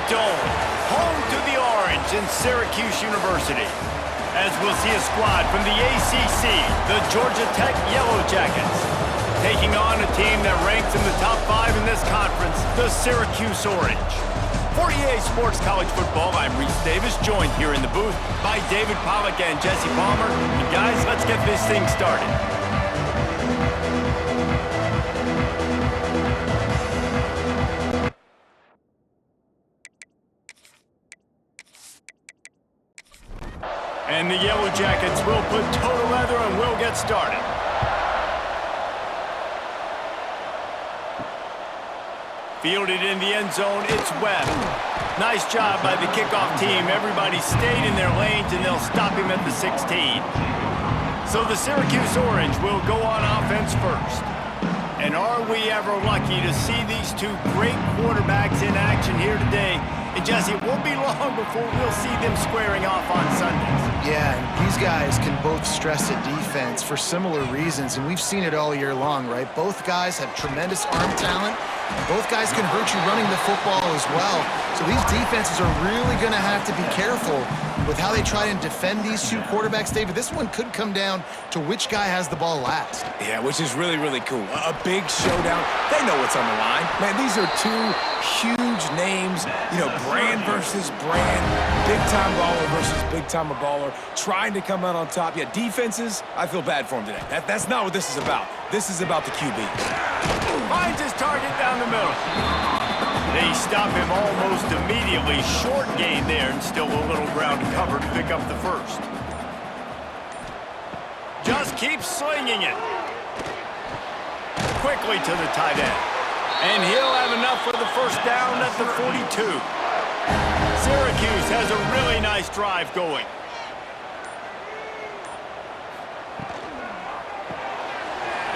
Dome, home to the Orange in Syracuse University. As we'll see a squad from the ACC, the Georgia Tech Yellow Jackets, taking on a team that ranks in the top 5 in this conference, the Syracuse Orange. For EA Sports College Football, I'm Reese Davis, joined here in the booth by David Pollack and Jesse Palmer. And guys, let's get this thing started. And the Yellow Jackets will put toe to leather and we'll get started. Fielded in the end zone, it's Webb. Nice job by the kickoff team. Everybody stayed in their lanes and they'll stop him at the 16. So the Syracuse Orange will go on offense first. And are we ever lucky to see these two great quarterbacks in action here today? And Jesse, it won't be long before we'll see them squaring off on Sundays. Yeah, and these guys can both stress a defense for similar reasons, and we've seen it all year long, right? Both guys have tremendous arm talent, and both guys can hurt you running the football as well. So these defenses are really going to have to be careful with how they try and defend these two quarterbacks, David. This one could come down to which guy has the ball last. Yeah, which is really, really cool. A big showdown. They know what's on the line. Man, these are two huge names, you know, brand versus brand, big-time baller versus big-time baller, trying to come out on top. Yeah, defenses, I feel bad for them today. That's not what this is about. This is about the QB. Finds his target down the middle. They stop him almost immediately. Short gain there and still a little ground to cover to pick up the first. Just keeps slinging it. Quickly to the tight end. And he'll have enough for the first down at the 42. Syracuse has a really nice drive going.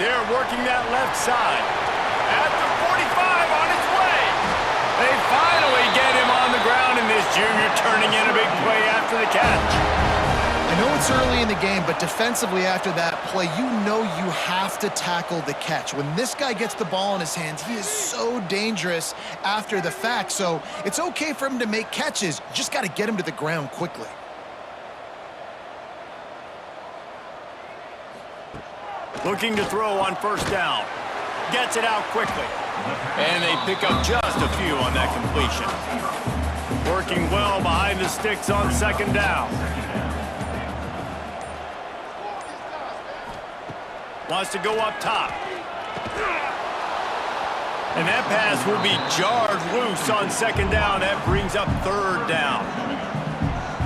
They're working that left side. At the 45 on its way. They finally get him on the ground, and this junior turning in a big play after the catch. I know it's early in the game, but defensively after that play, you know you have to tackle the catch. When this guy gets the ball in his hands, he is so dangerous after the fact. So it's okay for him to make catches. You just got to get him to the ground quickly. Looking to throw on first down. Gets it out quickly. And they pick up just a few on that completion. Working well behind the sticks on second down. Wants to go up top. And that pass will be jarred loose on second down. That brings up third down.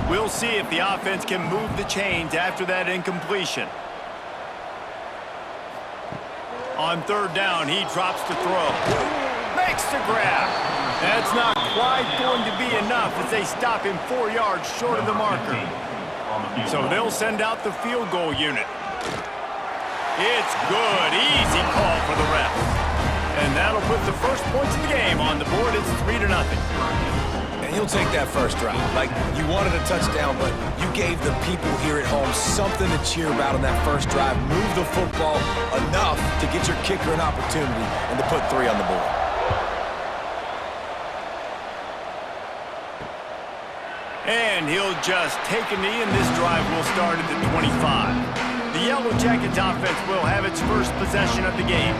We'll see if the offense can move the chains after that incompletion. On third down, he drops to throw. Makes the grab. That's not quite going to be enough as they stop him 4 yards short of the marker. So they'll send out the field goal unit. It's good. Easy call for the ref. And that'll put the first points of the game on the board. It's 3-0. And you'll take that first drive. Like, you wanted a touchdown, but you gave the people here at home something to cheer about on that first drive. Move the football enough to get your kicker an opportunity and to put 3 on the board. And he'll just take a knee, and this drive will start at the 25. The Yellow Jackets offense will have its first possession of the game.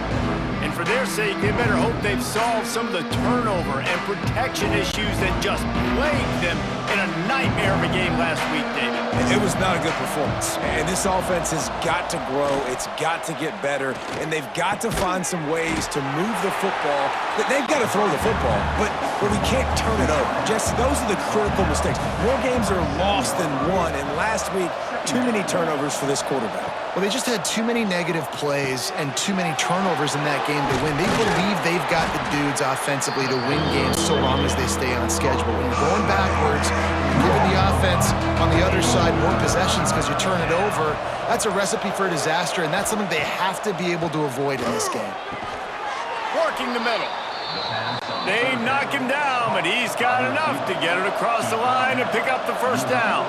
And for their sake, they better hope they've solved some of the turnover and protection issues that just plagued them in a nightmare of a game last week, David. It was not a good performance. And this offense has got to grow. It's got to get better. And they've got to find some ways to move the football. They've got to throw the football, but we can't turn it over. Jesse, those are the critical mistakes. More games are lost than won. And last week, too many turnovers for this quarterback. Well, they just had too many negative plays and too many turnovers in that game to win. They believe they've got the dudes offensively to win games so long as they stay on schedule. But when you're going backwards, you're giving the offense on the other side more possessions because you turn it over, that's a recipe for disaster, and that's something they have to be able to avoid in this game. Working the middle. They knock him down, but he's got enough to get it across the line and pick up the first down.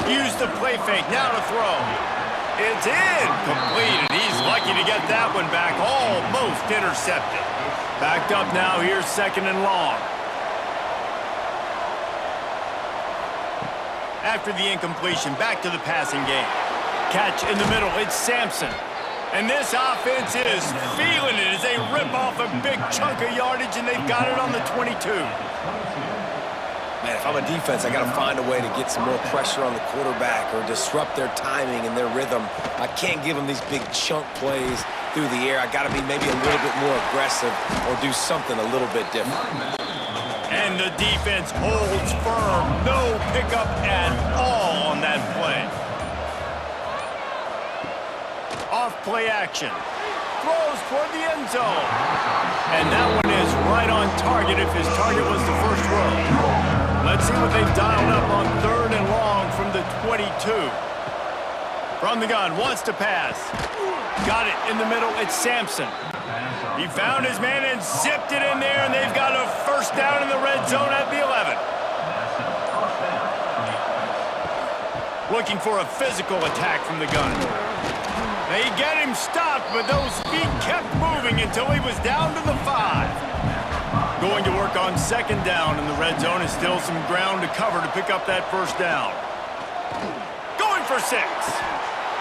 Use the play fake, now to throw. It's incomplete, and he's lucky to get that one back, almost intercepted. Backed up now, here's second and long. After the incompletion, back to the passing game. Catch in the middle, it's Sampson. And this offense is feeling it as they rip off a big chunk of yardage, and they've got it on the 22. Man, if I'm a defense, I got to find a way to get some more pressure on the quarterback or disrupt their timing and their rhythm. I can't give them these big chunk plays through the air. I got to be maybe a little bit more aggressive or do something a little bit different. And the defense holds firm. No pickup at all on that play. Off play action. Throws toward the end zone. And that one is right on target if his target was the first row. Let's see what they've dialed up on 3rd and long from the 22. From the gun, wants to pass. Got it in the middle, it's Sampson. He found his man and zipped it in there, and they've got a first down in the red zone at the 11. Looking for a physical attack from the gun. They get him stopped, but those feet kept moving until he was down to the 5. Going to work on 2nd down in the red zone, is still some ground to cover to pick up that first down. Going for 6.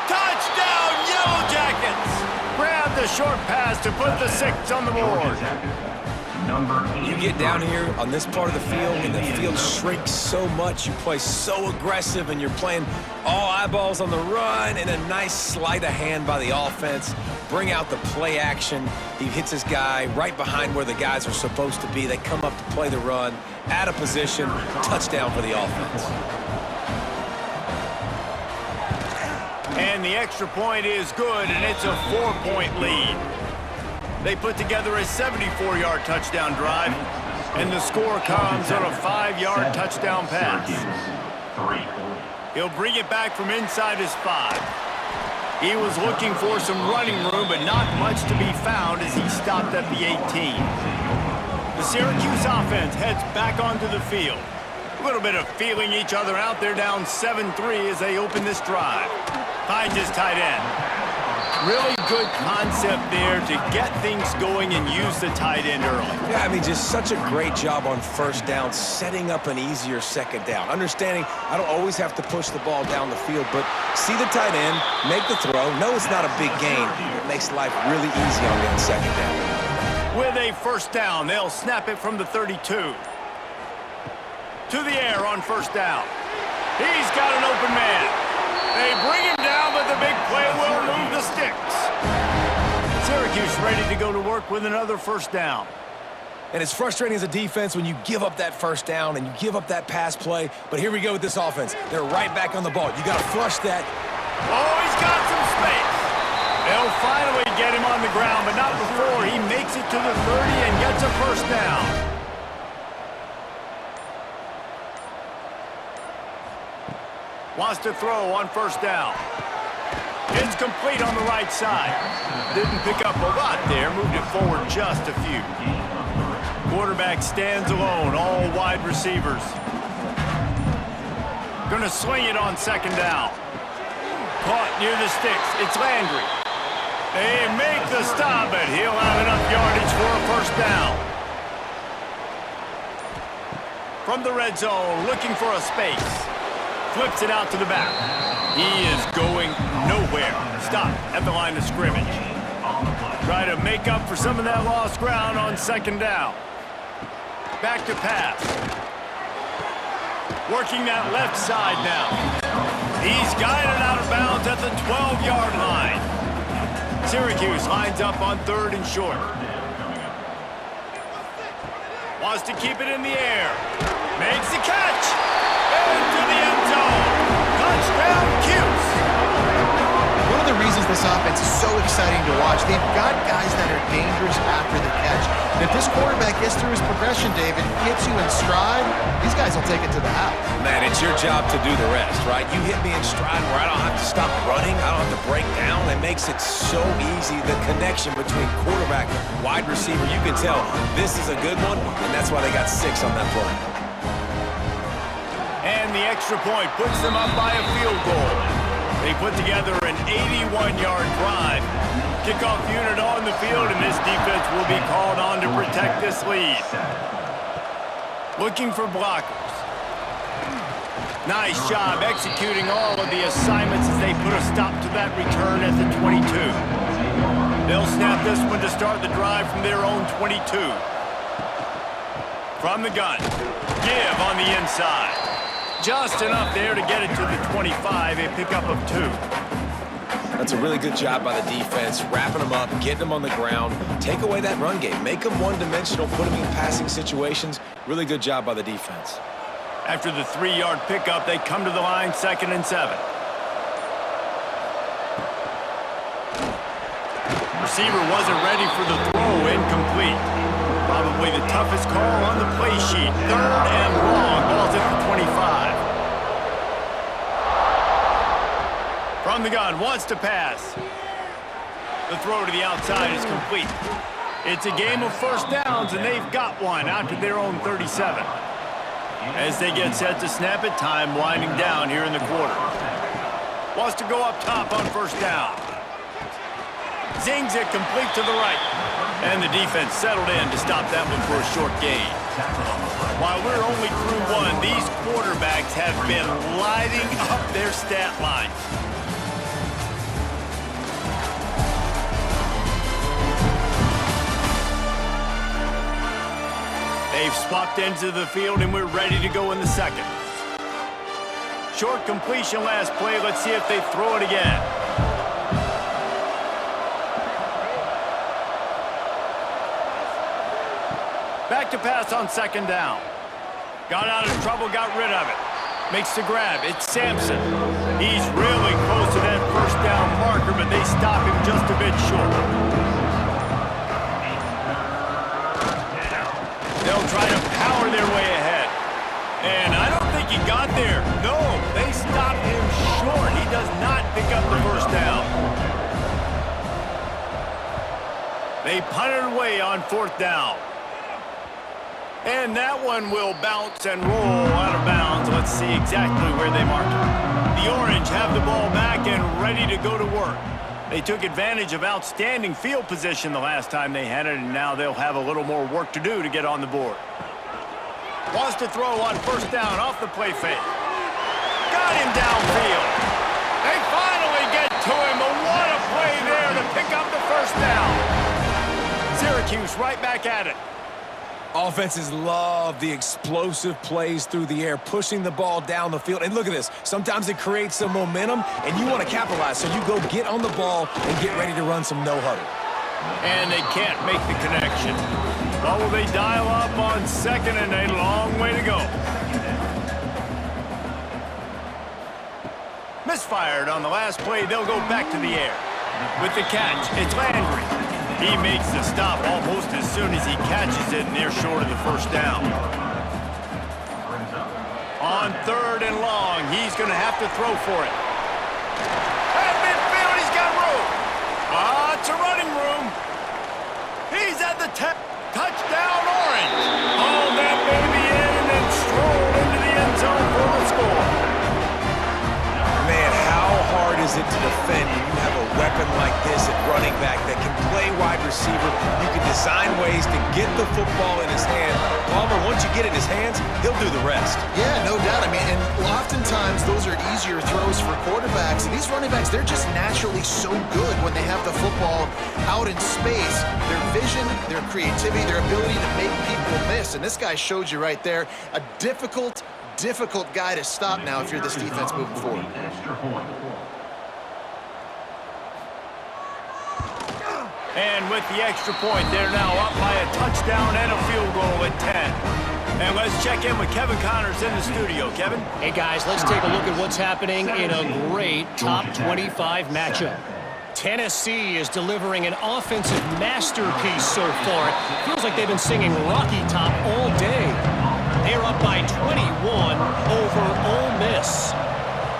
Touchdown, Yellow Jackets! Grab the short pass to put the 6 on the board. You get down here on this part of the field, and the field shrinks so much. You play so aggressive, and you're playing all eyeballs on the run, and a nice sleight of hand by the offense. Bring out the play action. He hits his guy right behind where the guys are supposed to be. They come up to play the run, out of position, touchdown for the offense. And the extra point is good, and it's a 4-point lead. They put together a 74-yard touchdown drive, and the score comes on a 5-yard touchdown pass. He'll bring it back from inside his 5. He was looking for some running room, but not much to be found as he stopped at the 18. The Syracuse offense heads back onto the field. A little bit of feeling each other out. They're down 7-3 as they open this drive. Finds his tight end. Really good concept there to get things going and use the tight end early. Yeah, I mean, just such a great job on 1st down, setting up an easier 2nd down. Understanding I don't always have to push the ball down the field, but see the tight end, make the throw. No, it's not a big gain. It makes life really easy on that 2nd down. With a 1st down, they'll snap it from the 32. To the air on 1st down. He's got an open man. They bring him down, but the big play will move the sticks. Syracuse ready to go to work with another 1st down. And it's frustrating as a defense when you give up that 1st down and you give up that pass play. But here we go with this offense. They're right back on the ball. You got to flush that. Oh, he's got some space. They'll finally get him on the ground, but not before he makes it to the 30 and gets a 1st down. Wants to throw on 1st down. It's complete on the right side. Didn't pick up a lot there, moved it forward just a few. Quarterback stands alone, all wide receivers. Gonna swing it on 2nd down. Caught near the sticks, it's Landry. They make the stop, but he'll have enough yardage for a 1st down. From the red zone, looking for a space. Flips it out to the back. He is going nowhere. Stop at the line of scrimmage. Try to make up for some of that lost ground on 2nd down. Back to pass. Working that left side now. He's guided out of bounds at the 12-yard line. Syracuse lines up on 3rd and short. Wants to keep it in the air. Makes the catch. Into the end zone. Touchdown, Cuse. One of the reasons this offense is so exciting to watch, they've got guys that are dangerous after the catch. And if this quarterback gets through his progression, David, hits you in stride, these guys will take it to the house. Man, it's your job to do the rest, right? You hit me in stride where I don't have to stop running. I don't have to break down. It makes it so easy. The connection between quarterback, wide receiver, you can tell this is a good one, and that's why they got 6 on that play. And the extra point puts them up by a field goal. They put together an 81-yard drive. Kickoff unit on the field, and this defense will be called on to protect this lead. Looking for blockers. Nice job executing all of the assignments as they put a stop to that return at the 22. They'll snap this one to start the drive from their own 22. From the gun. Give on the inside. Just enough there to get it to the 25, a pickup of 2. That's a really good job by the defense, wrapping them up, getting them on the ground. Take away that run game. Make them one-dimensional, put them in passing situations. Really good job by the defense. After the 3-yard pickup, they come to the line, 2nd and 7. Receiver wasn't ready for the throw, incomplete. Probably the toughest call on the play sheet. 3rd and long, ball's at the 25. From the gun, wants to pass. The throw to the outside is complete. It's a game of first downs, and they've got one out to their own 37. As they get set to snap it, time winding down here in the quarter. Wants to go up top on first down. Zings it complete to the right. And the defense settled in to stop that one for a short gain. While we're only through one, these quarterbacks have been lighting up their stat lines. They've swapped ends of the field, and we're ready to go in the second. Short completion last play. Let's see if they throw it again. Back to pass on 2nd down. Got out of trouble, got rid of it. Makes the grab. It's Sampson. He's really close to that first down marker, but they stop him just a bit short. They'll try to power their way ahead. And I don't think he got there. No, they stopped him short. He does not pick up the first down. They punted away on 4th down. And that one will bounce and roll out of bounds. Let's see exactly where they mark it. The Orange have the ball back and ready to go to work. They took advantage of outstanding field position the last time they had it, and now they'll have a little more work to do to get on the board. Wants to throw on first down off the play fake. Got him downfield. They finally get to him, but what a play there to pick up the first down. Syracuse right back at it. Offenses love the explosive plays through the air, pushing the ball down the field. And look at this. Sometimes it creates some momentum, and you want to capitalize. So you go get on the ball and get ready to run some no-huddle. And they can't make the connection. Well, will they dial up on 2nd and a long way to go? Misfired on the last play. They'll go back to the air. With the catch, it's Landry. He makes the stop almost as soon as he catches it, and they're short of the first down. On 3rd and long, he's going to have to throw for it. At midfield, he's got room. It's a running room. He's at the touchdown Orange. Hauled that baby in and then strolled into the end zone for the score. Man, how hard is it to defend when you have a weapon like this at running back that can play wide receiver? You can design ways to get the football in his hand. Palmer, once you get it in his hands, he'll do the rest. Yeah, no doubt. I mean, and oftentimes those are easier throws for quarterbacks. And these running backs, they're just naturally so good when they have the football out in space. Their vision, their creativity, their ability to make people miss. And this guy showed you right there, a difficult guy to stop now if you're this defense moving forward. And with the extra point, they're now up by a touchdown and a field goal at 10. And let's check in with Kevin Connors in the studio. Kevin? Hey, guys, let's take a look at what's happening in a great top 25 matchup. Tennessee is delivering an offensive masterpiece so far. It feels like they've been singing Rocky Top all day. They're up by 21 over Ole Miss.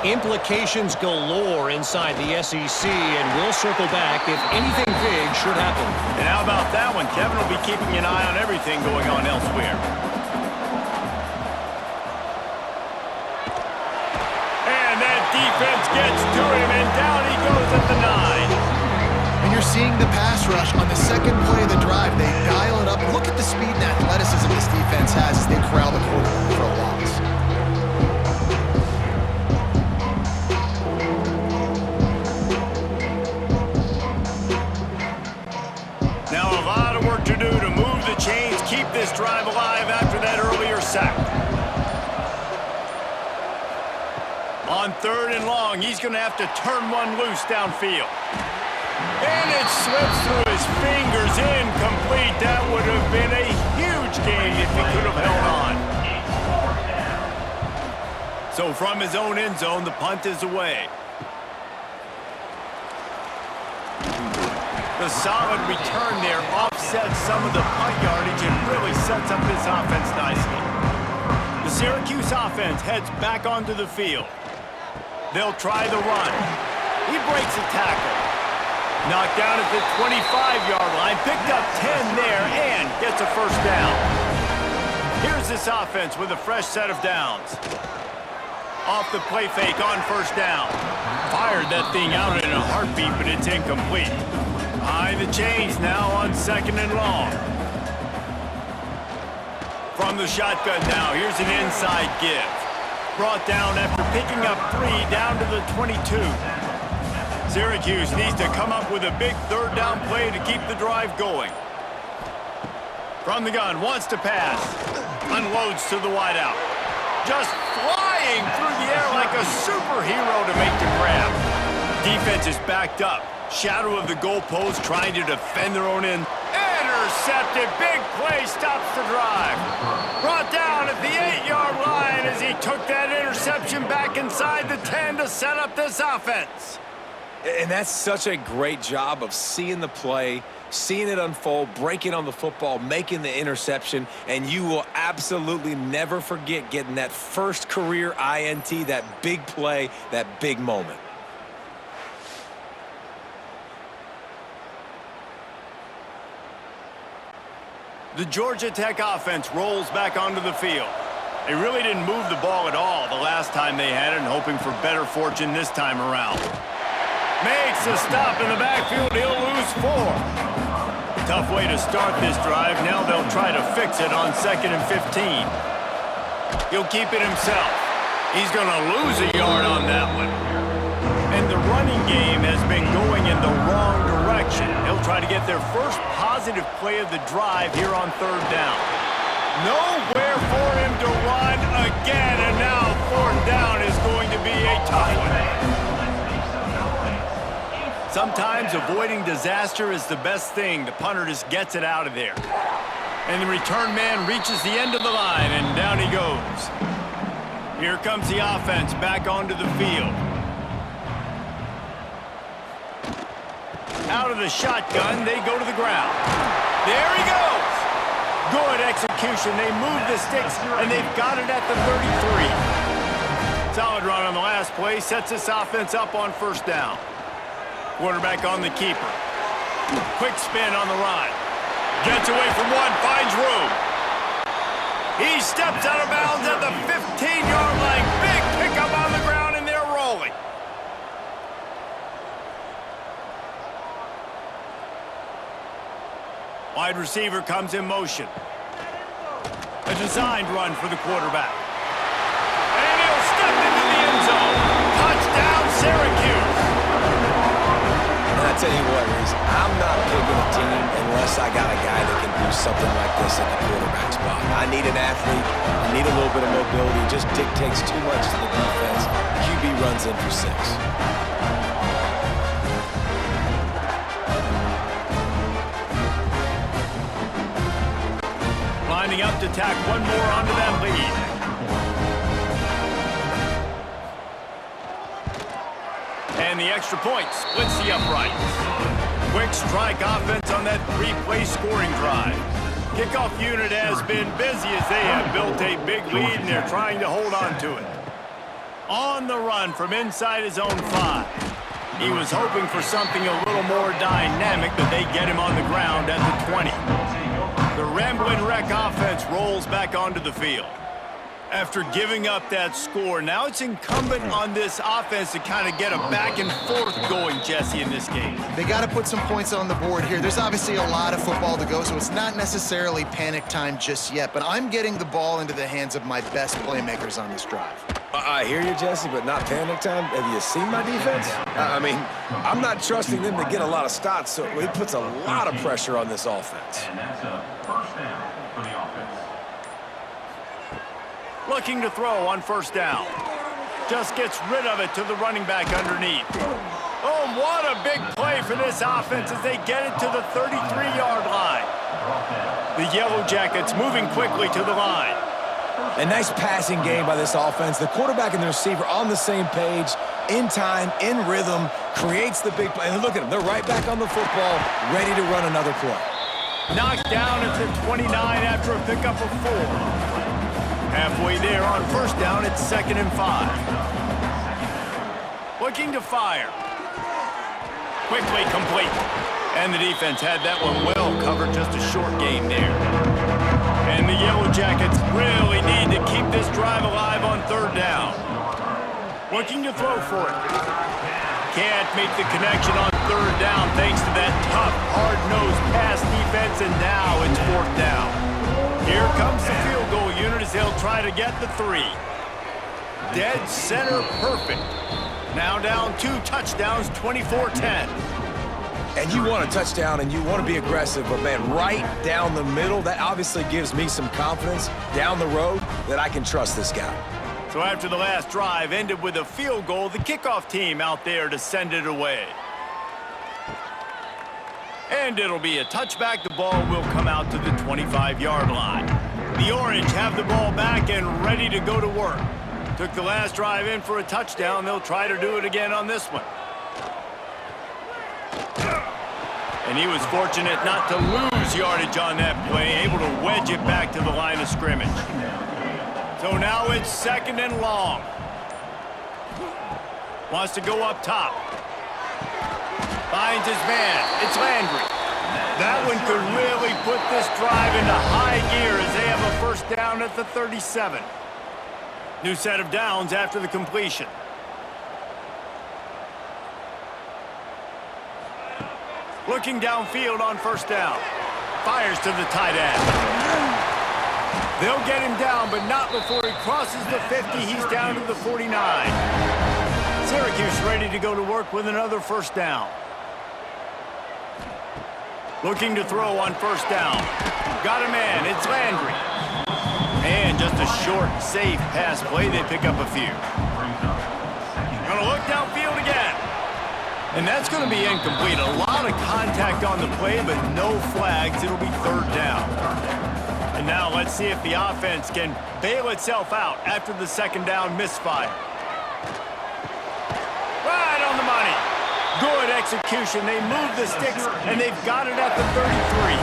Implications galore inside the SEC, and we'll circle back if anything big should happen. And how about that one? Kevin will be keeping an eye on everything going on elsewhere. And that defense gets to him, and down he goes at the 9. And you're seeing the pass rush on the second play of the drive. They dial it up. Look at the speed and athleticism this defense has as they corral the quarterback for a loss. keep this drive alive after that earlier sack. On 3rd and long, he's going to have to turn one loose downfield. And it slips through his fingers, incomplete. That would have been a huge gain if he could have held on. So from his own end zone, the punt is away. The solid return there offsets some of the punt yardage and really sets up this offense nicely. The Syracuse offense heads back onto the field. They'll try the run. He breaks a tackle. Knocked down at the 25-yard line, picked up 10 there, and gets a first down. Here's this offense with a fresh set of downs. Off the play fake on first down. Fired that thing out in a heartbeat, but it's incomplete. Behind the chains now on 2nd and long. From the shotgun now, here's an inside give. Brought down after picking up 3 down to the 22. Syracuse needs to come up with a big 3rd down play to keep the drive going. From the gun, wants to pass. Unloads to the wideout. Just flying through the air like a superhero to make the grab. Defense is backed up. Shadow of the goalpost trying to defend their own end. Intercepted. Big play stops the drive. Brought down at the 8-yard line as he took that interception back inside the 10 to set up this offense. And that's such a great job of seeing the play, seeing it unfold, breaking on the football, making the interception, and you will absolutely never forget getting that first career INT, that big play, that big moment. The Georgia Tech offense rolls back onto the field. They really didn't move the ball at all the last time they had it, and hoping for better fortune this time around. Makes a stop in the backfield. He'll lose 4. Tough way to start this drive. Now they'll try to fix it on 2nd and 15. He'll keep it himself. He's going to lose a yard on that one. And the running game has been going in the wrong direction. They'll try to get their first positive play of the drive here on 3rd down. Nowhere for him to run again, and now 4th down is going to be a tough one. Sometimes avoiding disaster is the best thing. The punter just gets it out of there. And the return man reaches the end of the line, and down he goes. Here comes the offense back onto the field. Out of the shotgun, they go to the ground. There he goes. Good execution. They move the sticks, and they've got it at the 33. Solid run on the last play. Sets this offense up on 1st down. Quarterback on the keeper. Quick spin on the run. Gets away from one, finds room. He steps out of bounds at the 15-yard line. Big pickup on the ground, and they're rolling. Wide receiver comes in motion. A designed run for the quarterback. And he'll step into the end zone. Touchdown, Syracuse. I tell you what, Reese, I'm not picking a team unless I got a guy that can do something like this at the quarterback spot. I need an athlete. I need a little bit of mobility. It just dictates too much to the defense. QB runs in for 6. Lining up to tack one more onto that lead. And the extra point splits the uprights. Quick strike offense on that 3-play scoring drive. Kickoff unit has been busy as they have built a big lead, and they're trying to hold on to it. On the run from inside his own 5. He was hoping for something a little more dynamic, but they get him on the ground at the 20. The Ramblin' Wreck offense rolls back onto the field. After giving up that score, now it's incumbent on this offense to kind of get a back and forth going, Jesse, in this game. They got to put some points on the board here. There's obviously a lot of football to go, so it's not necessarily panic time just yet, but I'm getting the ball into the hands of my best playmakers on this drive. I hear you, Jesse, but not panic time. Have you seen my defense? I mean, I'm not trusting them to get a lot of stops, so it puts a lot of pressure on this offense. And that's a first down for the offense. Looking to throw on first down. Just gets rid of it to the running back underneath. Oh, what a big play for this offense as they get it to the 33-yard line. The Yellow Jackets moving quickly to the line. A nice passing game by this offense. The quarterback and the receiver on the same page, in time, in rhythm, creates the big play. And look at them. They're right back on the football, ready to run another play. Knocked down at the 29 after a pickup of 4. Halfway there on first down, it's 2nd and 5. Looking to fire. Quickly complete. And the defense had that one well covered, just a short game there. And the Yellow Jackets really need to keep this drive alive on 3rd down. Looking to throw for it. Can't make the connection on 3rd down thanks to that tough, hard-nosed pass defense, and now it's 4th down. Here comes the field goal unit as they'll try to get the 3. Dead center perfect. Now down 2 touchdowns, 24-10. And you want a touchdown and you want to be aggressive, but man, right down the middle, that obviously gives me some confidence down the road that I can trust this guy. So after the last drive ended with a field goal, the kickoff team out there to send it away. And it'll be a touchback. The ball will come out to the 25-yard line. The Orange have the ball back and ready to go to work. Took the last drive in for a touchdown. They'll try to do it again on this one. And he was fortunate not to lose yardage on that play, able to wedge it back to the line of scrimmage. So now it's 2nd and long. Wants to go up top. Finds his man. It's Landry. That one could really put this drive into high gear as they have a first down at the 37. New set of downs after the completion. Looking downfield on first down. Fires to the tight end. They'll get him down, but not before he crosses the 50. He's down to the 49. Syracuse ready to go to work with another first down. Looking to throw on first down. Got a man. It's Landry. And just a short, safe pass play. They pick up a few. Gonna look downfield again. And that's going to be incomplete. A lot of contact on the play, but no flags. It'll be 3rd down. And now let's see if the offense can bail itself out after the 2nd down misfire. Right on the money. Good execution. They move the sticks, and they've got it at the 33.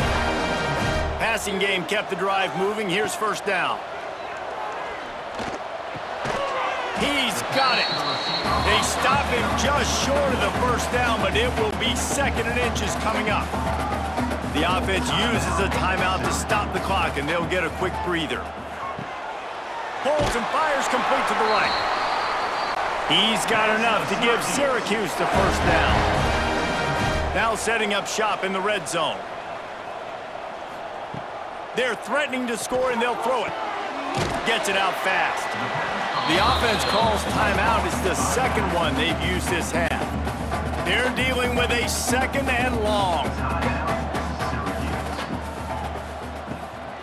Passing game kept the drive moving. Here's first down. He's got it. They stop him just short of the first down, but it will be 2nd and inches coming up. The offense uses a timeout to stop the clock, and they'll get a quick breather. Pulls and fires complete to the right. He's got enough to give Syracuse the first down. Now setting up shop in the red zone. They're threatening to score, and they'll throw it. Gets it out fast. The offense calls timeout. It's the 2nd one they've used this half. They're dealing with a 2nd and long.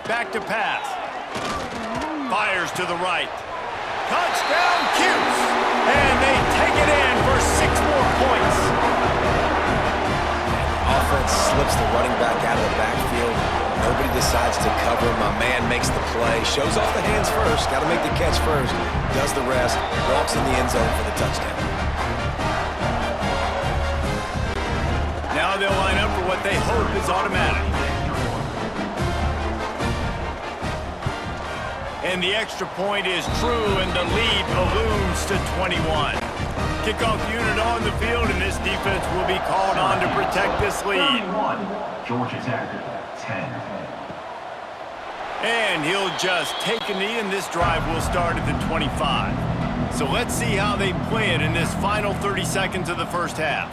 Back to pass. Fires to the right. Touchdown, Cuse! And they take it in for 6 more points. Offense slips the running back out of the backfield. Nobody decides to cover. My man makes the play. Shows off the hands first. Got to make the catch first. Does the rest. Walks in the end zone for the touchdown. Now they'll line up for what they hope is automatic. And the extra point is true, and the lead balloons to 21. Kickoff unit on the field, and this defense will be called on to protect this lead. Georgia Tech, 10. And he'll just take a knee, and this drive will start at the 25. So let's see how they play it in this final 30 seconds of the first half.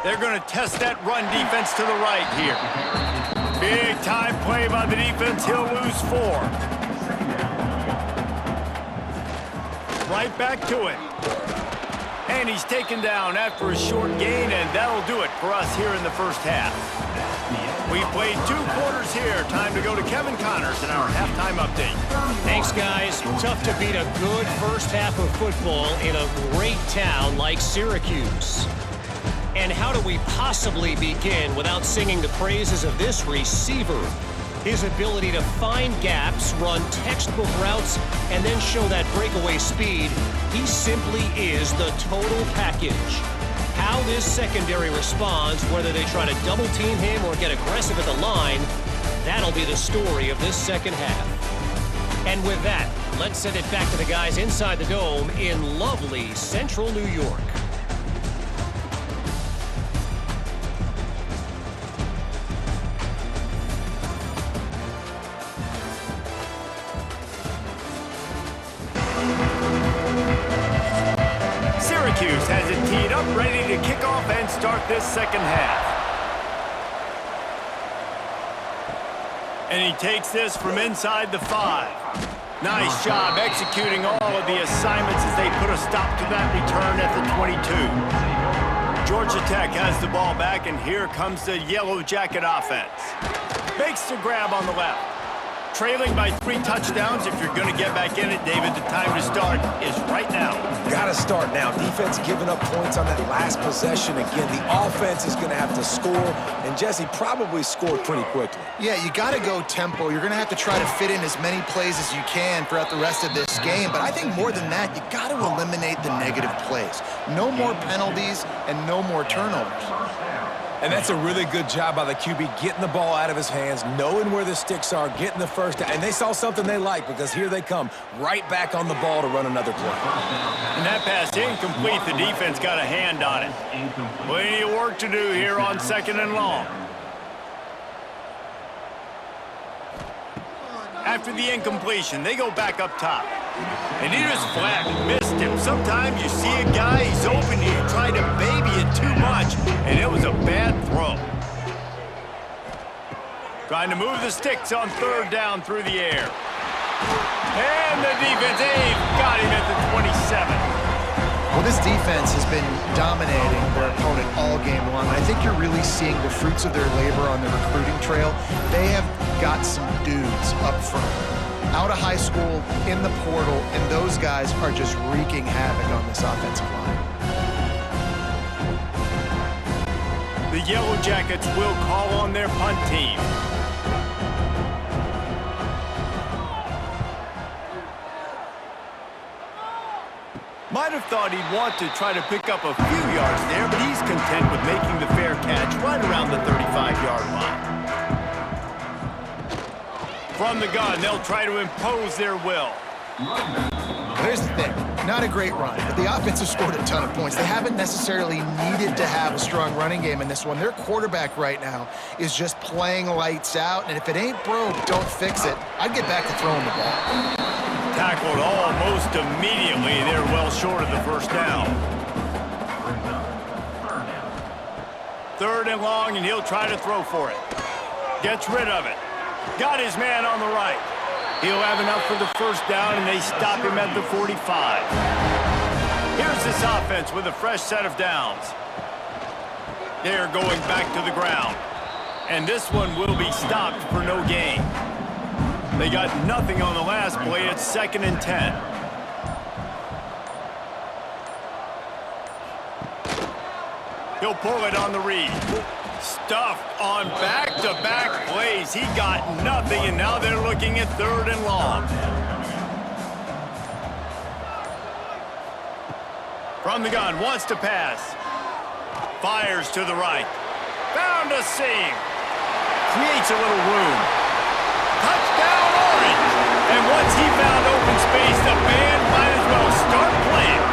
They're going to test that run defense to the right here. Big time play by the defense. He'll lose 4. Right back to it. And he's taken down after a short gain, and that'll do it for us here in the first half. We've played 2 quarters here. Time to go to Kevin Connors in our halftime update. Thanks, guys. Tough to beat a good first half of football in a great town like Syracuse. And how do we possibly begin without singing the praises of this receiver? His ability to find gaps, run textbook routes, and then show that breakaway speed. He simply is the total package. How this secondary responds, whether they try to double-team him or get aggressive at the line, that'll be the story of this second half. And with that, let's send it back to the guys inside the Dome in lovely central New York. Syracuse has it teed up, ready to kick off and start this second half. And he takes this from inside the 5. Nice job executing all of the assignments as they put a stop to that return at the 22. Georgia Tech has the ball back, and here comes the Yellow Jacket offense. Makes the grab on the left. Trailing by 3 touchdowns. If you're going to get back in it, David, the time to start is right now. Got to start now. Defense giving up points on that last possession. Again, the offense is going to have to score, and Jesse probably scored pretty quickly. Yeah, you got to go tempo. You're going to have to try to fit in as many plays as you can throughout the rest of this game. But I think more than that, you got to eliminate the negative plays. No more penalties and no more turnovers. And that's a really good job by the QB, getting the ball out of his hands, knowing where the sticks are, getting the first down. And they saw something they like, because here they come, right back on the ball to run another play. And that pass incomplete. The defense got a hand on it. Plenty of work to do here on 2nd and long. After the incompletion, they go back up top. And he just flat missed him. Sometimes you see a guy, he's open, you try to baby it too much, and it was a bad throw. Trying to move the sticks on 3rd down through the air. And the defense, got him at the 27. Well, this defense has been dominating their opponent all game long. I think you're really seeing the fruits of their labor on the recruiting trail. They have got some dudes up front, out of high school, in the portal, and those guys are just wreaking havoc on this offensive line. The Yellow Jackets will call on their punt team. Might have thought he'd want to try to pick up a few yards there, but he's content with making the fair catch right around the 35-yard line. From the gun, they'll try to impose their will. Here's the thing. Not a great run, but the offense has scored a ton of points. They haven't necessarily needed to have a strong running game in this one. Their quarterback right now is just playing lights out, and if it ain't broke, don't fix it. I'd get back to throwing the ball. Tackled almost immediately. They're well short of the first down. 3rd and long, and he'll try to throw for it. Gets rid of it. Got his man on the right. He'll have enough for the first down, and they stop him at the 45. Here's this offense with a fresh set of downs. They're going back to the ground. And this one will be stopped for no gain. They got nothing on the last play. It's 2nd and 10. He'll pull it on the read. Stuffed on back-to-back plays. He got nothing, and now they're looking at 3rd and long. From the gun, wants to pass. Fires to the right. Found a seam. Creates a little room. Touchdown, Orange! And once he found open space, the band might as well start playing.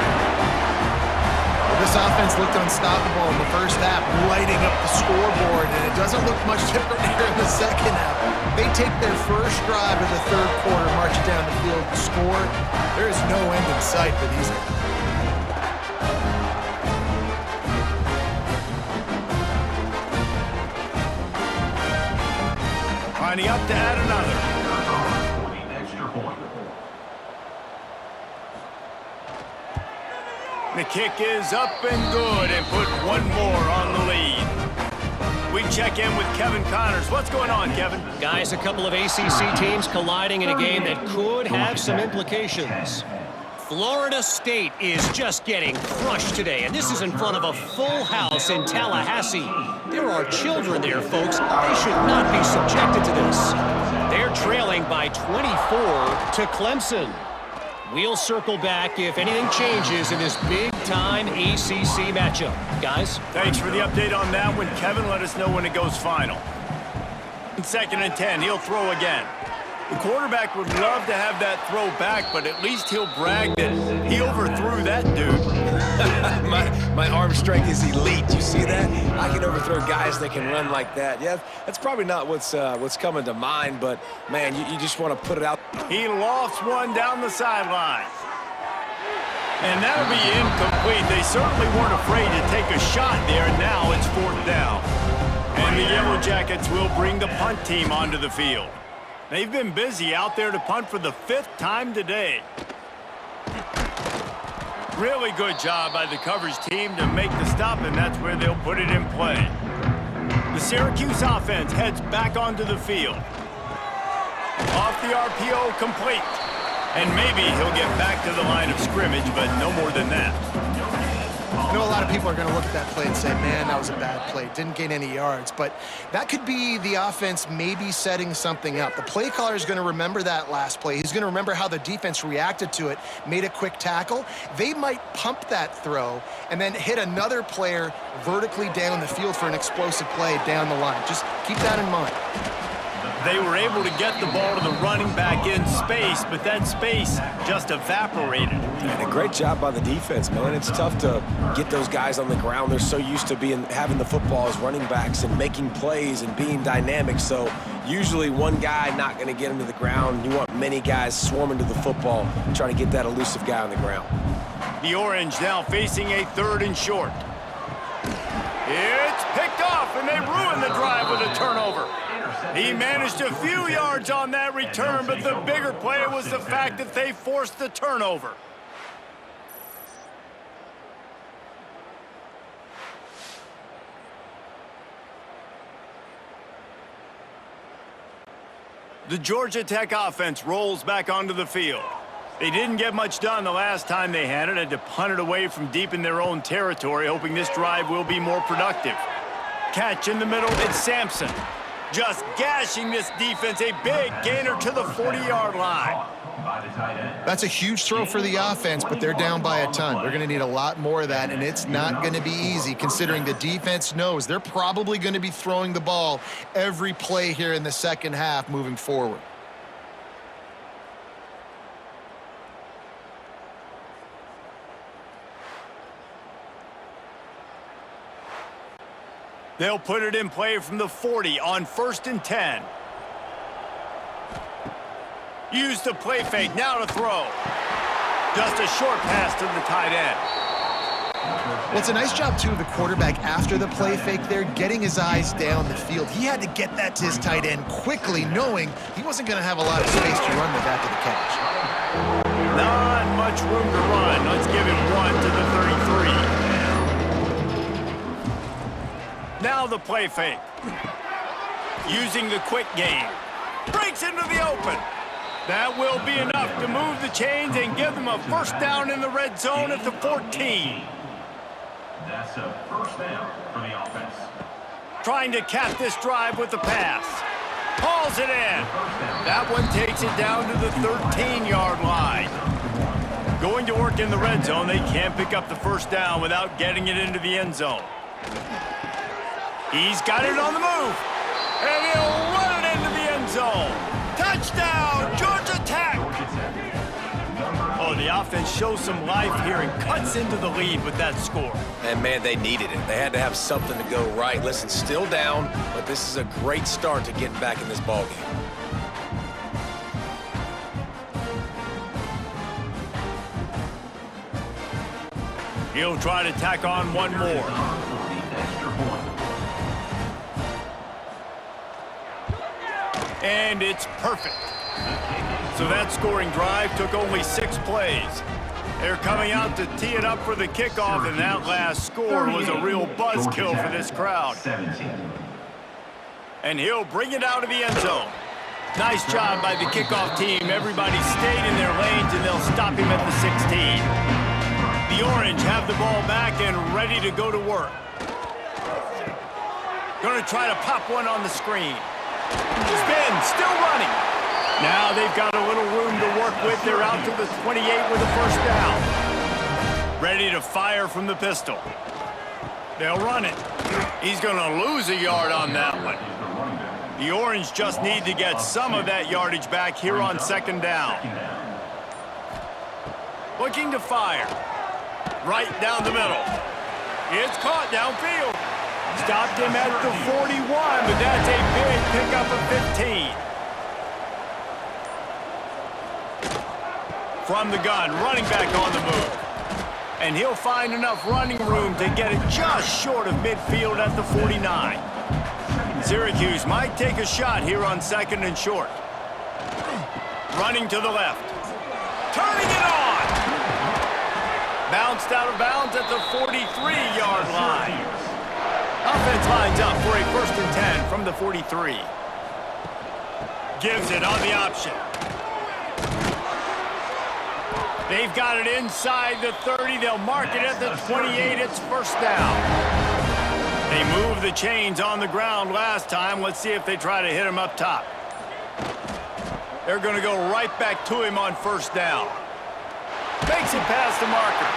This offense looked unstoppable in the first half, lighting up the scoreboard, and it doesn't look much different here in the second half. They take their first drive of the 3rd quarter, march it down the field, and score. There is no end in sight for these guys. Lining up to add another. The kick is up and good, and put one more on the lead. we check in with Kevin Connors. What's going on, Kevin? Guys, a couple of ACC teams colliding in a game that could have some implications. Florida State is just getting crushed today, and this is in front of a full house in Tallahassee. There are children there, folks. They should not be subjected to this. They're trailing by 24 to Clemson. We'll circle back if anything changes in this big-time ACC matchup. Guys? Thanks for the update on that one, Kevin. Let us know when it goes final. 2nd and 10, he'll throw again. The quarterback would love to have that throw back, but at least he'll brag that he overthrew that dude. my arm strength is elite. You see that? I can overthrow guys that can run like that. Yeah, that's probably not what's coming to mind, but, man, you just want to put it out. He lofts one down the sideline. And that'll be incomplete. They certainly weren't afraid to take a shot there. Now it's 4th down. And the Yellow Jackets will bring the punt team onto the field. They've been busy out there to punt for the 5th time today. Really good job by the coverage team to make the stop, and that's where they'll put it in play. The Syracuse offense heads back onto the field. Off the RPO, complete. And maybe he'll get back to the line of scrimmage, but no more than that. I know a lot of people are going to look at that play and say, man, that was a bad play. Didn't gain any yards. But that could be the offense maybe setting something up. The play caller is going to remember that last play. He's going to remember how the defense reacted to it, made a quick tackle. They might pump that throw and then hit another player vertically down the field for an explosive play down the line. Just keep that in mind. They were able to get the ball to the running back in space, but that space just evaporated. And a great job by the defense, man. It's tough to get those guys on the ground. They're so used to having the football as running backs and making plays and being dynamic. So usually one guy not going to get him to the ground. You want many guys swarming to the football, trying to get that elusive guy on the ground. The Orange now facing a 3rd and short. It's picked off, and they ruin the drive with a turnover. He managed a few yards on that return, but the bigger play was the fact that they forced the turnover. The Georgia Tech offense rolls back onto the field. They didn't get much done the last time they had it. Had to punt it away from deep in their own territory, hoping this drive will be more productive. Catch in the middle, it's Sampson. Just gashing this defense, a big gainer to the 40-yard line. That's a huge throw for the offense, but they're down by a ton. They're going to need a lot more of that, and it's not going to be easy considering the defense knows they're probably going to be throwing the ball every play here in the second half moving forward. They'll put it in play from the 40 on 1st and 10. Use the play fake, now to throw. Just a short pass to the tight end. Well, it's a nice job, too, of the quarterback after the play fake there, getting his eyes down the field. He had to get that to his tight end quickly, knowing he wasn't going to have a lot of space to run with after the catch. Not much room to run. Let's give him one to the 33. Now the play fake. Using the quick game. Breaks into the open. That will be enough to move the chains and give them a 1st down in the red zone at the 14. That's a 1st down for the offense. Trying to cap this drive with the pass. Hauls it in. That one takes it down to the 13-yard line. Going to work in the red zone, they can't pick up the 1st down without getting it into the end zone. He's got it on the move, and he'll run it into the end zone. Touchdown, Georgia Tech! Oh, the offense shows some life here and cuts into the lead with that score. And, man, they needed it. They had to have something to go right. Listen, still down, but this is a great start to getting back in this ballgame. He'll try to tack on one more. And it's perfect. So that scoring drive took only 6 plays. They're coming out to tee it up for the kickoff, and that last score was a real buzzkill for this crowd. And he'll bring it out of the end zone. Nice job by the kickoff team. Everybody stayed in their lanes, and they'll stop him at the 16. The Orange have the ball back and ready to go to work. Going to try to pop one on the screen. Spin, still running. Now they've got a little room to work with. They're out to the 28 with a first down. Ready to fire from the pistol. They'll run it. He's going to lose a yard on that one. The Orange just need to get some of that yardage back here on second down. Looking to fire. Right down the middle. It's caught downfield. Stopped him at the 41, but that's a big pickup of 15. From the gun, running back on the move. And he'll find enough running room to get it just short of midfield at the 49. Syracuse might take a shot here on second and short. Running to the left. Turning it on! Bounced out of bounds at the 43-yard line. Offense lines up for a 1st and 10 from the 43. Gives it on the option. They've got it inside the 30. They'll mark it at the 28. It's first down. They moved the chains on the ground last time. Let's see if they try to hit him up top. They're going to go right back to him on first down. Makes it past the marker.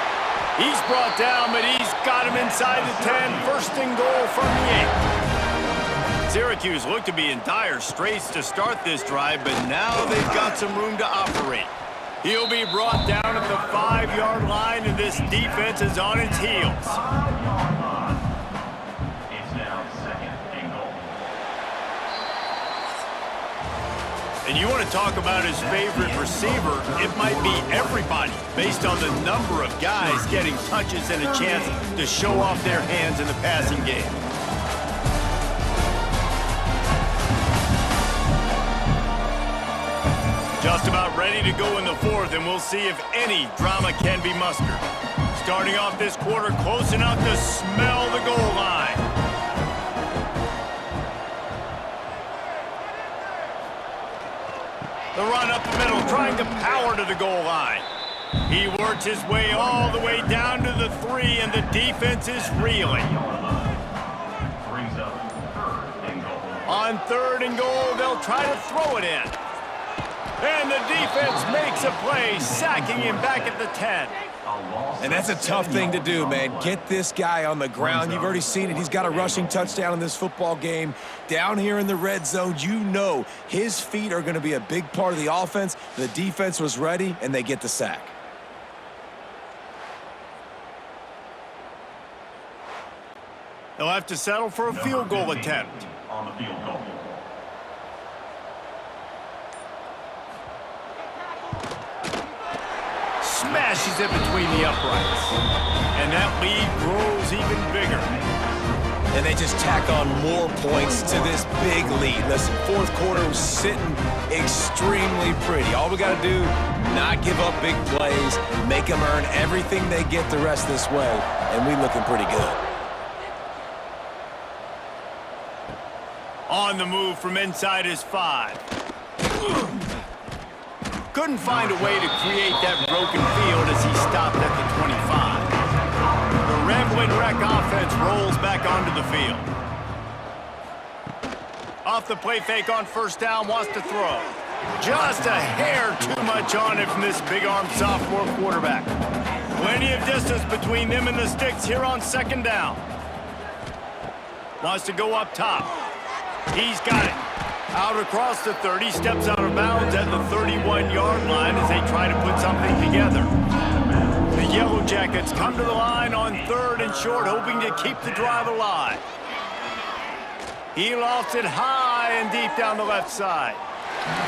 He's brought down, but he's got him inside the 10. 1st and goal from the 8. Syracuse looked to be in dire straits to start this drive, but now they've got some room to operate. He'll be brought down at the 5-yard line, and this defense is on its heels. It's now 2nd and goal. And you want to talk about his favorite receiver, it might be everybody, based on the number of guys getting touches and a chance to show off their hands in the passing game. Just about ready to go in the 4th, and we'll see if any drama can be mustered. Starting off this quarter close enough to smell the goal line. The run up the middle, trying to power to the goal line. He works his way all the way down to the 3, and the defense is reeling. Brings up 3rd and goal. On 3rd and goal, they'll try to throw it in. And the defense makes a play, sacking him back at the 10. And that's a tough thing to do, man. Get this guy on the ground. You've already seen it. He's got a rushing touchdown in this football game. Down here in the red zone, you know his feet are going to be a big part of the offense. The defense was ready, and they get the sack. They'll have to settle for a field goal attempt. On the field goal. Smashes it between the uprights. And that lead grows even bigger. And they just tack on more points to this big lead. Listen, 4th quarter was sitting extremely pretty. All we got to do, not give up big plays, make them earn everything they get the rest this way, and we looking pretty good. On the move from inside his 5. Couldn't find a way to create that broken field as he stopped at the 25. The Ramblin' Wreck offense rolls back onto the field. Off the play fake on first down, wants to throw. Just a hair too much on it from this big-armed sophomore quarterback. Plenty of distance between them and the sticks here on second down. Wants to go up top. He's got it. Out across the 30, steps out of bounds at the 31-yard line as they try to put something together. The Yellow Jackets come to the line on 3rd and short, hoping to keep the drive alive. He lofts it high and deep down the left side.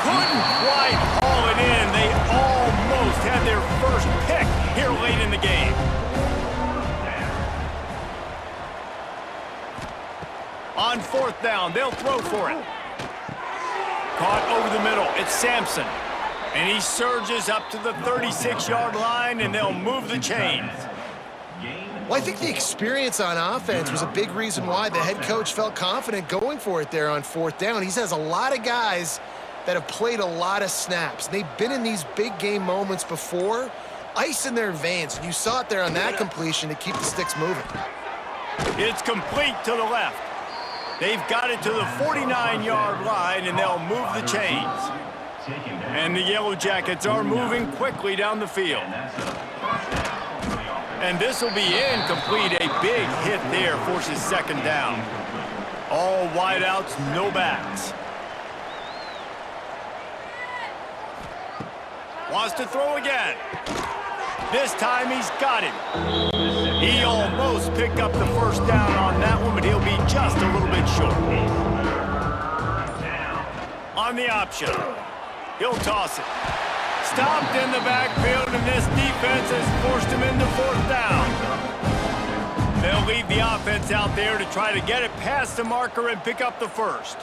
Couldn't quite haul it in. They almost had their first pick here late in the game. On 4th down, they'll throw for it. Caught over the middle. It's Sampson. And he surges up to the 36-yard line, and they'll move the chains. Gain Well, I think the experience on offense was a big reason why the head coach felt confident going for it there on 4th down. He has a lot of guys that have played a lot of snaps. They've been in these big game moments before, ice in their veins. You saw it there on that completion to keep the sticks moving. It's complete to the left. They've got it to the 49-yard line, and they'll move the chains. And the Yellow Jackets are moving quickly down the field. And this will be incomplete. A big hit there forces 2nd down. All wideouts, no backs. Wants to throw again. This time he's got it. He almost picked up the 1st down on that one, but he'll be just a little bit short. On the option, he'll toss it. Stopped in the backfield, and this defense has forced him into 4th down. They'll leave the offense out there to try to get it past the marker and pick up the 1st.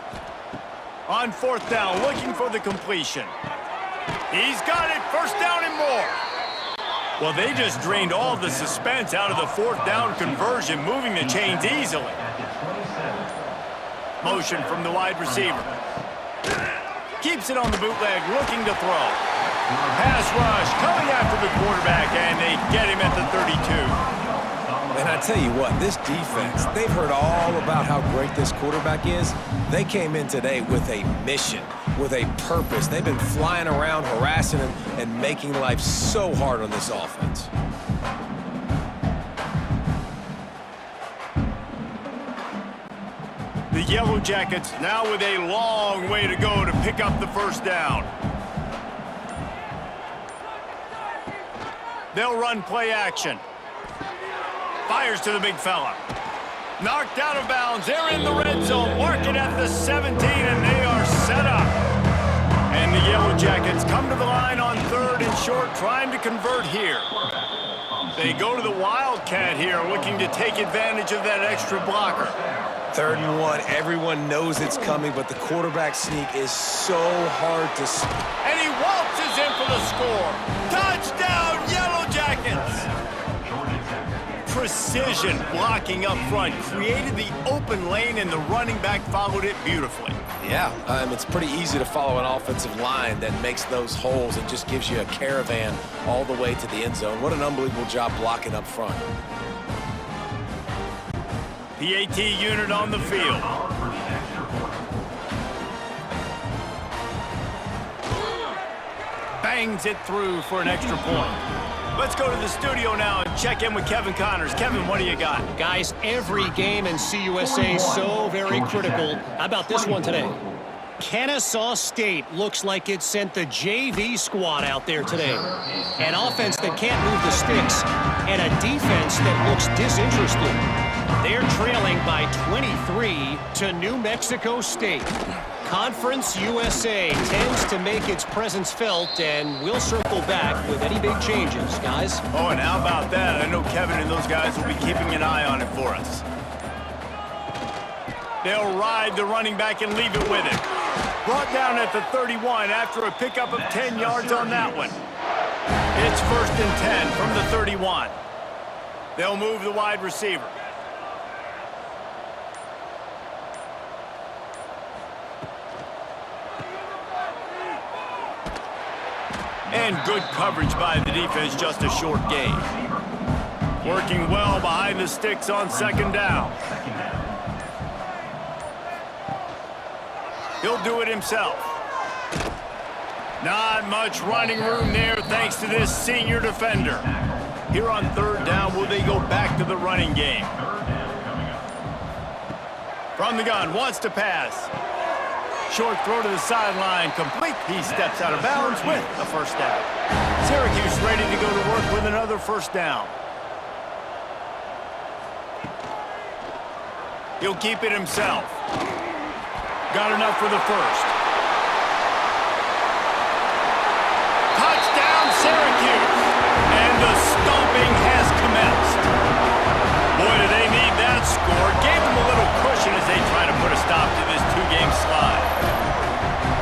On 4th down, looking for the completion. He's got it, 1st down and more. Well, they just drained all the suspense out of the 4th down conversion, moving the chains easily. Motion from the wide receiver. Keeps it on the bootleg, looking to throw. Pass rush, coming after the quarterback, and they get him at the 32. And I tell you what, this defense, they've heard all about how great this quarterback is. They came in today with a mission, with a purpose. They've been flying around, harassing him, and making life so hard on this offense. The Yellow Jackets now with a long way to go to pick up the 1st down. They'll run play action. Fires to the big fella. Knocked out of bounds. They're in the red zone. Marking at the 17, and they are set up. And the Yellow Jackets come to the line on 3rd and short, trying to convert here. They go to the Wildcat here, looking to take advantage of that extra blocker. 3rd and 1, everyone knows it's coming, but the quarterback sneak is so hard to see. And he waltzes in for the score. Touchdown, Yellow Jackets! Precision blocking up front created the open lane, and the running back followed it beautifully. Yeah, it's pretty easy to follow an offensive line that makes those holes and just gives you a caravan all the way to the end zone. What an unbelievable job blocking up front. PAT unit on the field. Bangs it through for an extra point. Let's go to the studio now and check in with Kevin Connors. Kevin, what do you got? Guys, every game in CUSA is so very critical. How about this one today? Kennesaw State looks like it sent the JV squad out there today. An offense that can't move the sticks and a defense that looks disinterested. They're trailing by 23 to New Mexico State. Conference USA tends to make its presence felt, and we'll circle back with any big changes, guys. Oh, and how about that? I know Kevin and those guys will be keeping an eye on it for us. They'll ride the running back and leave it with him. Brought down at the 31 after a pickup of 10 yards on that one. It's 1st and 10 from the 31. They'll move the wide receiver. And good coverage by the defense, just a short gain. Working well behind the sticks on 2nd down. He'll do it himself. Not much running room there thanks to this senior defender. Here on 3rd down, will they go back to the running game? From the gun, wants to pass. Short throw to the sideline, complete. He steps out of bounds with a 1st down. Syracuse ready to go to work with another 1st down. He'll keep it himself. Got enough for the 1st. Touchdown, Syracuse! And the stomping has commenced. Boy, do they need that score. Gave them a little cushion as they try to put a stop to this 2-game slide.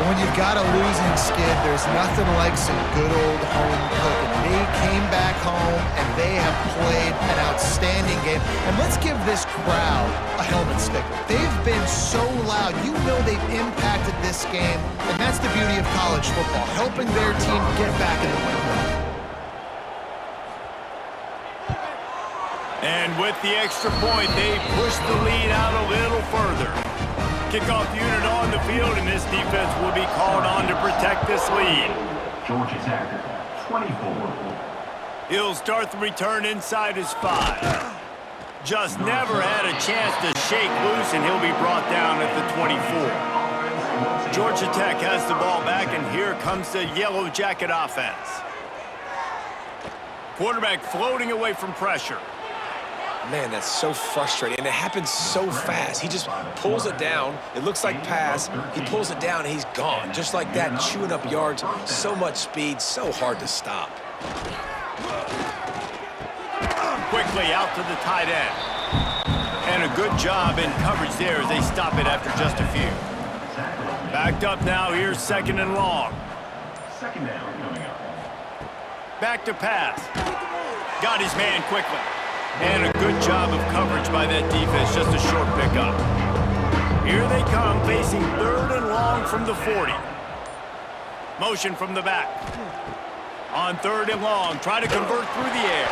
When you've got a losing skid, there's nothing like some good old home cooking. They came back home, and they have played an outstanding game. And let's give this crowd a helmet sticker. They've been so loud. You know they've impacted this game, and that's the beauty of college football, helping their team get back in the win. And with the extra point, they push the lead out a little further. Kickoff unit on the field, and this defense will be called on to protect this lead. Georgia Tech, 24. He'll start the return inside his 5. Just never had a chance to shake loose, and he'll be brought down at the 24. Georgia Tech has the ball back, and here comes the Yellow Jacket offense. Quarterback floating away from pressure. Man, that's so frustrating, and it happens so fast. He just pulls it down. It looks like pass. He pulls it down, and he's gone. Just like that, chewing up yards. So much speed, so hard to stop. Quickly out to the tight end. And a good job in coverage there as they stop it after just a few. Backed up now, here's 2nd and long. Second down coming up. Back to pass. Got his man quickly. And a good job of coverage by that defense, just a short pickup. Here they come, facing 3rd and long from the 40. Motion from the back. On 3rd and long, try to convert through the air.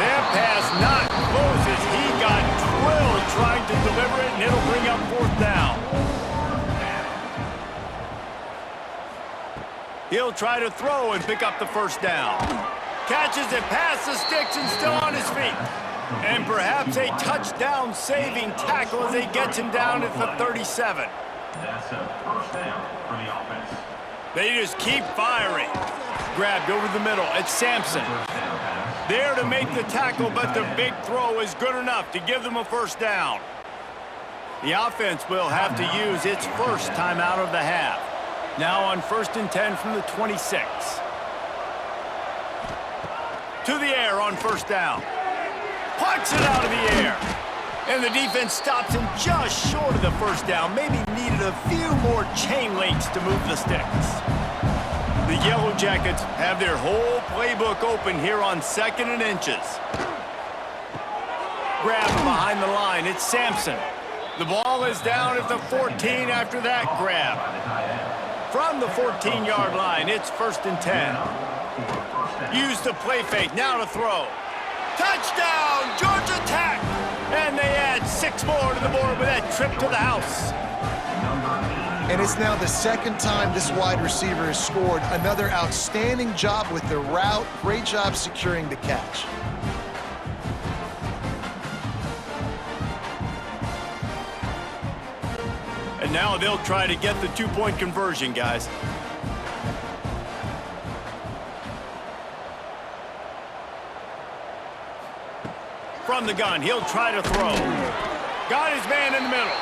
That pass not close as he got drilled trying to deliver it, and it'll bring up 4th down. He'll try to throw and pick up the 1st down. Catches it past the sticks and still on his feet. And perhaps a touchdown-saving tackle as he gets him down at the 37. That's a first down for the offense. They just keep firing. Grabbed over the middle. It's Sampson. There to make the tackle, but the big throw is good enough to give them a 1st down. The offense will have to use its first timeout of the half. Now on 1st and 10 from the 26. To the air on 1st down. Plucks it out of the air. And the defense stops him just short of the 1st down. Maybe needed a few more chain links to move the sticks. The Yellow Jackets have their whole playbook open here on 2nd and inches. Grab behind the line. It's Sampson. The ball is down at the 14 after that grab. From the 14-yard line, it's 1st and 10. Use the play fake, now to throw. Touchdown, Georgia Tech! And they add 6 more to the board with that trip to the house. And it's now the 2nd time this wide receiver has scored. Another outstanding job with the route. Great job securing the catch. And now they'll try to get the 2-point conversion, guys. From the gun, he'll try to throw. Got his man in the middle.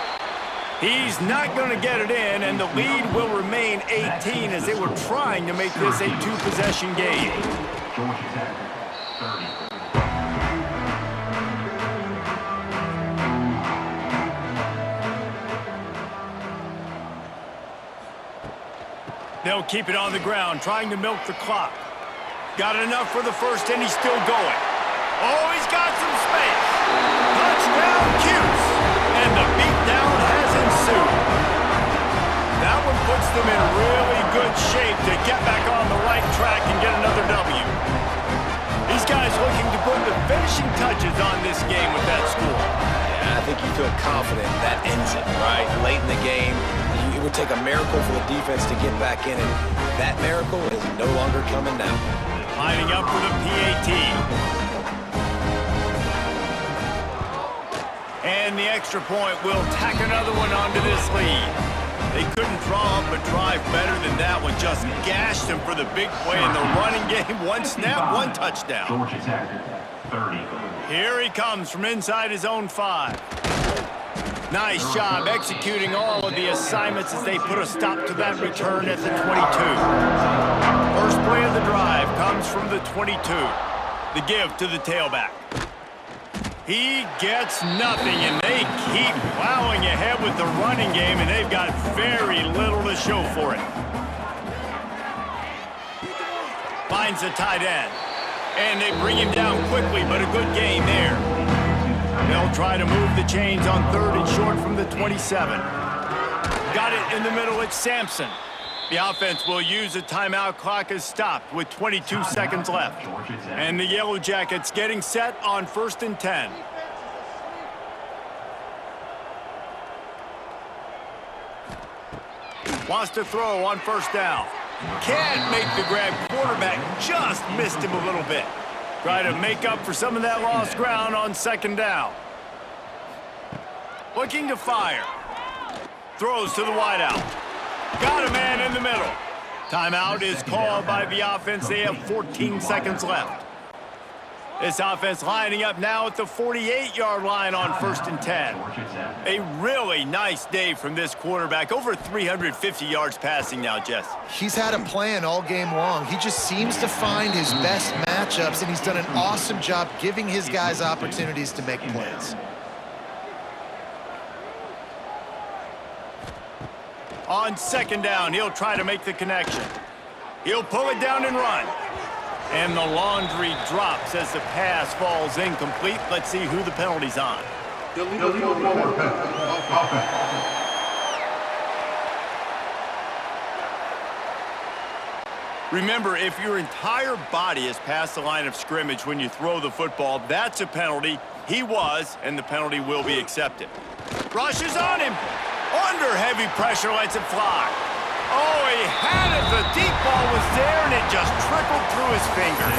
He's not going to get it in, and the lead will remain 18 as they were trying to make this a 2-possession game. Georgia Tech, 30. They'll keep it on the ground, trying to milk the clock. Got enough for the 1st, and he's still going. Oh, he's got some space. Touchdown, Cuse. And the beatdown has ensued. That one puts them in really good shape to get back on the right track and get another W. These guys looking to put the finishing touches on this game with that score. Yeah, I think you feel confident that ends it, right? Late in the game, it would take a miracle for the defense to get back in, and that miracle is no longer coming now. Lining up for the PAT. And the extra point will tack another one onto this lead. They couldn't draw up a drive better than that one. Just gashed him for the big play in the running game. 1 snap, 1 touchdown. Georgia Tech, 30. Here he comes from inside his own 5. Nice job executing all of the assignments as they put a stop to that return at the 22. First play of the drive comes from the 22. The give to the tailback. He gets nothing, and they keep plowing ahead with the running game, and they've got very little to show for it. Finds the tight end, and they bring him down quickly, but a good gain there. They'll try to move the chains on 3rd and short from the 27. Got it in the middle, it's Sampson. The offense will use a timeout. Clock is stopped with 22 seconds left. And the Yellow Jackets getting set on 1st and 10. Wants to throw on 1st down. Can't make the grab. Quarterback just missed him a little bit. Try to make up for some of that lost ground on 2nd down. Looking to fire. Throws to the wideout. Got a man in the middle. Timeout is called by the offense. They have 14 seconds left. This offense lining up now at the 48-yard line on 1st and 10. A really nice day from this quarterback. Over 350 yards passing now, Jess. He's had a plan all game long. He just seems to find his best matchups, and he's done an awesome job giving his guys opportunities to make plays. On 2nd down, he'll try to make the connection. He'll pull it down and run. And the laundry drops as the pass falls incomplete. Let's see who the penalty's on. Illegal forward offense. Remember, if your entire body is past the line of scrimmage when you throw the football, that's a penalty. He was, and the penalty will be accepted. Rushes on him. Under heavy pressure, lets it fly. Oh, he had it. The deep ball was there, and it just trickled through his fingers.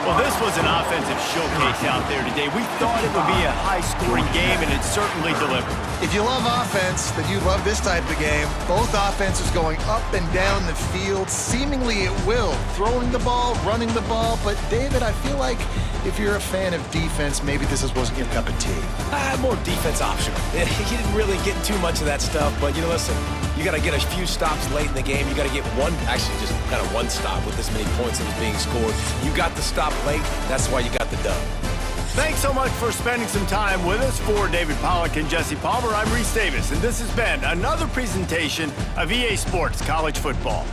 Well, this was an offensive showcase out there today. We thought it would be a high-scoring game, and it certainly delivered. If you love offense, then you love this type of game. Both offenses going up and down the field, seemingly at will. Throwing the ball, running the ball. But, David, I feel like if you're a fan of defense, maybe this wasn't your cup of tea. More defense optional. He didn't really get too much of that stuff, but, listen, you got to get a few stops late in the game. You got to get just kind of one stop with this many points that was being scored. You got the stop late. That's why you got the dub. Thanks so much for spending some time with us. For David Pollack and Jesse Palmer, I'm Reese Davis, and this has been another presentation of EA Sports College Football.